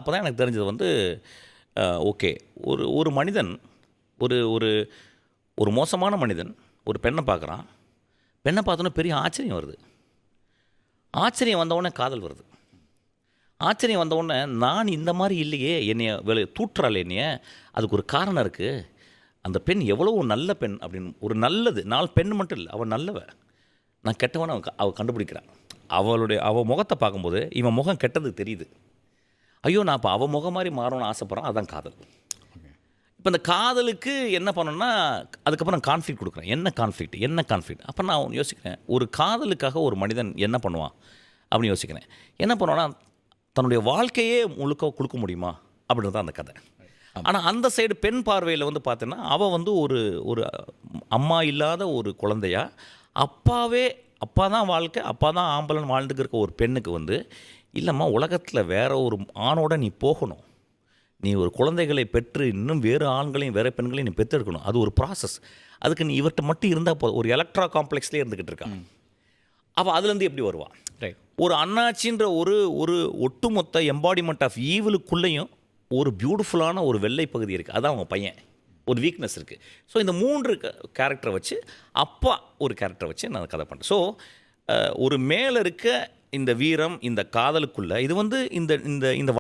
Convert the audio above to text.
அப்போ தான் எனக்கு தெரிஞ்சது வந்து ஓகே ஒரு ஒரு மனிதன் ஒரு ஒரு ஒரு மோசமான மனிதன் ஒரு பெண்ணை பார்க்குறான். பெண்ணை பார்த்தோன்னே பெரிய ஆச்சரியம் வருது. ஆச்சரியம் வந்தவுடனே காதல் வருது. ஆச்சரியம் வந்தவுடனே நான் இந்த மாதிரி இல்லையே, என்னைய தூற்றுறாள் என்னைய, அதுக்கு ஒரு காரணம் இருக்குது. அந்த பெண் எவ்வளோ நல்ல பெண் அப்படின்னு ஒரு நல்லது 4 பெண் மட்டும் இல்லை, அவள் நல்லவ. நான் கெட்டவனை அவள் கண்டுபிடிக்கிறான். அவள் முகத்தை பார்க்கும்போது இவன் முகம் கெட்டது தெரியுது. ஐயோ, நான் இப்போ அவள் முகம் மாதிரி மாறணும்னு ஆசைப்பட்றான். அதுதான் காதல். இப்போ இந்த காதலுக்கு என்ன பண்ணணும்னா, அதுக்கப்புறம் கான்ஃப்ளிக்ட் கொடுக்குறேன். என்ன கான்ஃப்ளிக்ட் அப்போ நான் யோசிக்கிறேன், ஒரு காதலுக்காக ஒரு மனிதன் என்ன பண்ணுவான் அப்படின்னு யோசிக்கிறேன். என்ன பண்ணுவான்னா, தன்னுடைய வாழ்க்கையே முழுக்க கொடுக்க முடியுமா அப்படின்னு தான் அந்த கதை. ஆனால் அந்த சைடு பெண் பார்வையில் வந்து பார்த்தீங்கன்னா, அவள் வந்து ஒரு அம்மா இல்லாத ஒரு குழந்தையா, அப்பா தான் வாழ்க்கை, அப்பா தான் ஆம்பளன் வாழ்ந்துக்கு இருக்க ஒரு பெண்ணுக்கு வந்து, இல்லைம்மா உலகத்தில் வேற ஒரு ஆணோட நீ போகணும், நீ ஒரு குழந்தைகளை பெற்று இன்னும் வேறு ஆண்களையும் வேறு பெண்களையும் நீ பெற்றெடுக்கணும், அது ஒரு ப்ராசஸ். அதுக்கு நீ இவர்கிட்ட மட்டும் இருந்தால் போதும். ஒரு எலக்ட்ரா காம்ப்ளெக்ஸ்லேயே இருந்துக்கிட்டு இருக்கான். அவள் அதுலேருந்து எப்படி வருவான்? ரைட். ஒரு அண்ணாச்சின்ற ஒரு ஒட்டுமொத்த எம்பாடிமெண்ட் ஆஃப் ஈவிலுக்குள்ளேயும் ஒரு பியூட்டிஃபுல்லான ஒரு வெள்ளை பகுதி இருக்குது. அதான் அவங்க பையன். ஒரு வீக்னஸ் இருக்குது. ஸோ இந்த 3 கேரக்டரை வச்சு, அப்பா ஒரு கேரக்டரை வச்சு நான் கதை பண்ணுறேன். ஸோ ஒரு மேலே இருக்க இந்த வீரம், இந்த காதலுக்குள்ளே இது வந்து இந்த இந்த இந்த